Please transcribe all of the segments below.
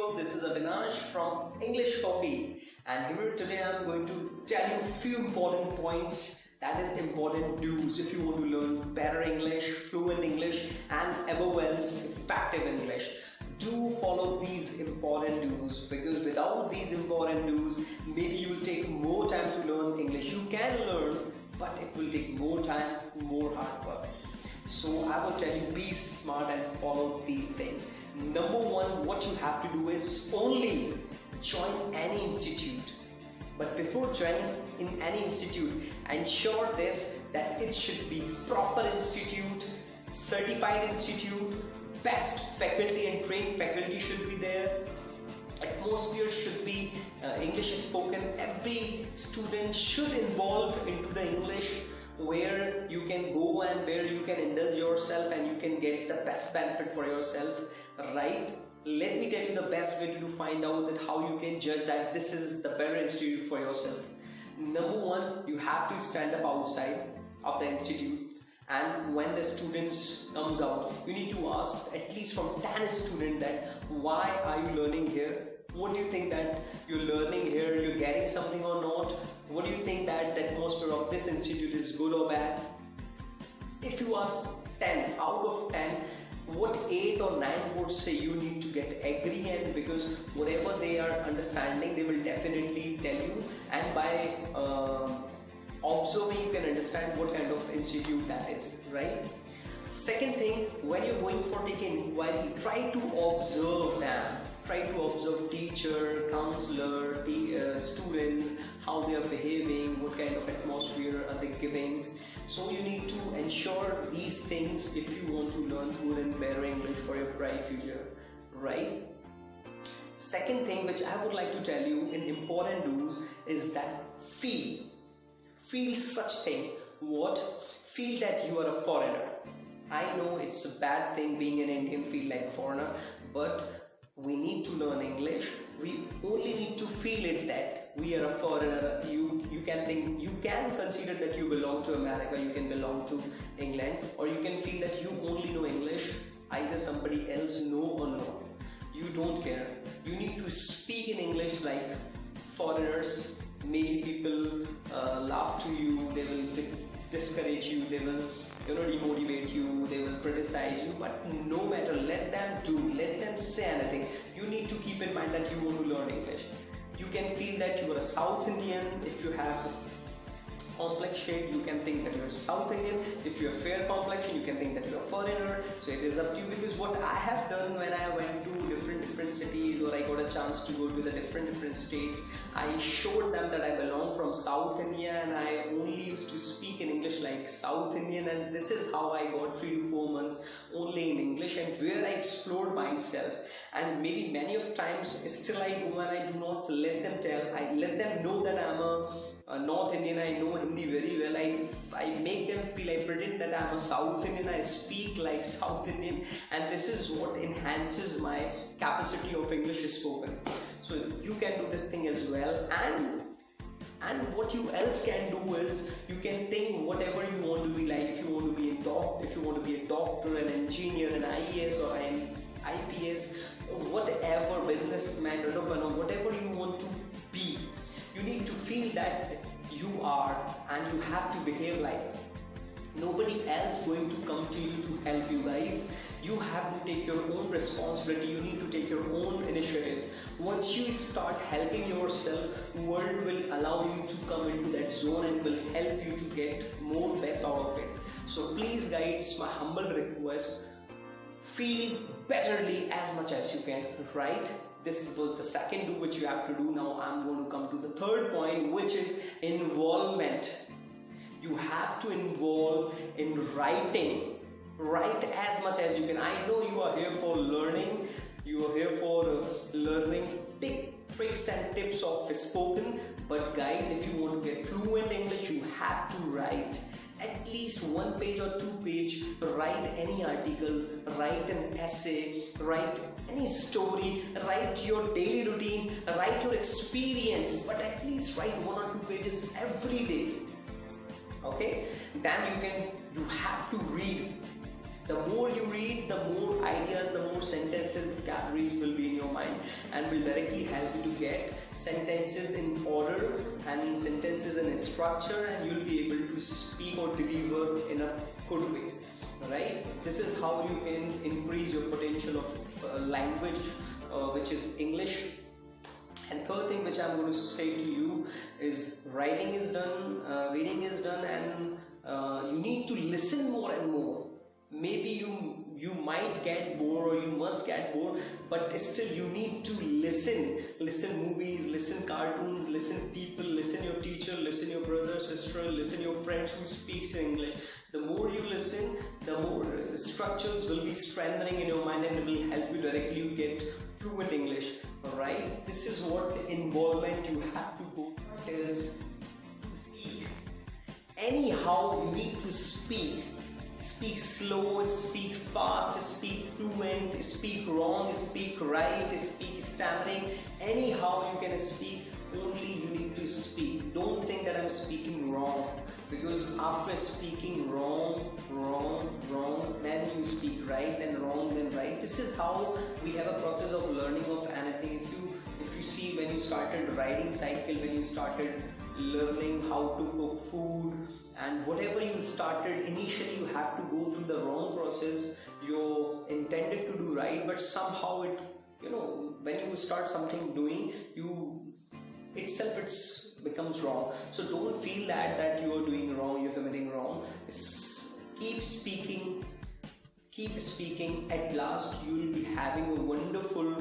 world, this is Avinash from English Coffee, and here today I'm going to tell you a few important points, that is important do's if you want to learn better English, fluent English and above else effective English. Do follow these important do's, because without these important do's maybe you will take more time to learn English. You can learn, but it will take more time, more hard work. So I will tell you, be smart and follow these things. Number one, what you have to do is only join any institute. But before joining in any institute, ensure this, that it should be proper institute, certified institute, best faculty and trained faculty should be there. Atmosphere should be English is spoken. Every student should involve into the English, where you can go and where you can indulge yourself and you can get the best benefit for yourself, right? Let me tell you the best way to find out that how you can judge that this is the better institute for yourself. Number one, you have to stand up outside of the institute, and when the students comes out, you need to ask at least from 10 students that why are you learning here? What do you think that you're learning here? You're getting something or not? What do you think that the atmosphere of this institute is good or bad? If you ask 10 out of 10, what 8 or 9 would say you need to get agree, and because whatever they are understanding they will definitely tell you, and by observing you can understand what kind of institute that is, right? Second thing, when you're going for taking inquiry, try to observe them. Try to observe teacher, counselor, students, how they are behaving, what kind of atmosphere are they giving. So you need to ensure these things if you want to learn good and better English for your bright future, right? Second thing which I would like to tell you in important do's is that feel such thing. What? Feel that you are a foreigner. I know it's a bad thing being an Indian, feel like foreigner, but we need to learn English. We only need to feel it that we are a foreigner. You can consider that you belong to America, you can belong to England, or you can feel that you only know English, either somebody else know or not. You don't care. You need to speak in English like foreigners. Maybe people laugh to you, they will discourage you, they will demotivate you, they will criticize you, but no matter, let them say anything. You need to keep in mind that you want to learn English. You can feel that you are a South Indian. If you have complex shade, you can think that you're South Indian. If you're fair complexion, you can think that you're a foreigner. So it is up to you, because what I have done when I went to different cities, or I got a chance to go to the different states, I showed them that I belong from South India and I only used to speak in English like South Indian, and this is how I got 3 to 4 months only in English, and where I explored myself. And maybe many of times still I go and I do not let them tell, I let them know that I'm a North Indian, I know Hindi very well. I make them feel, I pretend that I'm a South Indian, I speak like South Indian, and this is what enhances my capacity of English spoken. So you can do this thing as well, and what you else can do is you can think whatever you want to be like. If you want to be a doctor, an engineer, an IAS or an IPS, or whatever, businessman, entrepreneur, whatever you want to be, you need to feel that you are, and you have to behave like it. Nobody else going to come to you to help you, guys. You have to take your own responsibility. You need to take your own initiatives. Once you start helping yourself, world will allow you to come into that zone and will help you to get more best out of it. So please, guys, my humble request, feel betterly as much as you can, right? This was the second do which you have to do. Now I'm going to come to the third point, which is involvement. You have to involve in writing. Write as much as you can. I know you are here for learning. You are here for learning tricks and tips of spoken. But guys, if you want to get fluent English, you have to write at least 1 page or 2 page. Write any article, write an essay, write any story, write your daily routine, write your experience, but at least write 1 or 2 pages every day. Okay, then you have to read. The more you read, the more ideas, the more sentences, vocabularies will be in your mind. and will directly help you to get sentences in order and sentences in structure, and you'll be able to speak or deliver in a good way. Right? This is how you can increase your potential of language, which is English. And third thing which I'm going to say to you is writing is done, reading is done, and you need to listen more and more. Maybe you might get bored or you must get bored, but still you need to listen movies, listen cartoons, listen people, listen your teacher, listen your brother, sister, listen your friends who speaks English. The more you listen, the more structures will be strengthening in your mind, and it will help you directly to get fluent English. Alright, this is what involvement you have to go through is to speak. Anyhow, you need to speak. Speak slow, speak fast, speak fluent, speak wrong, speak right, speak stammering. Anyhow you can speak, only you need to speak. Don't think that I'm speaking wrong, because after speaking wrong, then you speak right, then wrong, then right. This is how we have a process of learning of anything. If you see, when you started riding cycle, when you started learning how to cook food, and whatever you started initially, you have to go through the wrong process. You're intended to do right, but somehow it, when you start something doing, it becomes wrong. So don't feel that you are doing wrong, you're committing wrong. Keep speaking. At last you will be having a wonderful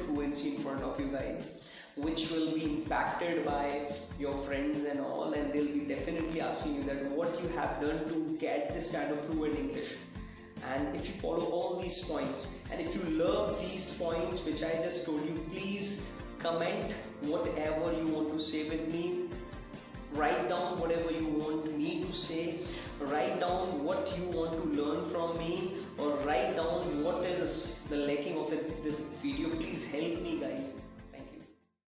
fluency in front of you guys, which will be impacted by your friends and all, and they'll be definitely asking you that what you have done to get this kind of fluent English. And if you follow all these points, and if you love these points which I just told you, please comment whatever you want to say with me. Write down whatever you want me to say, write down what you want to learn from me, or write down what is the lacking of this video. Please help me guys.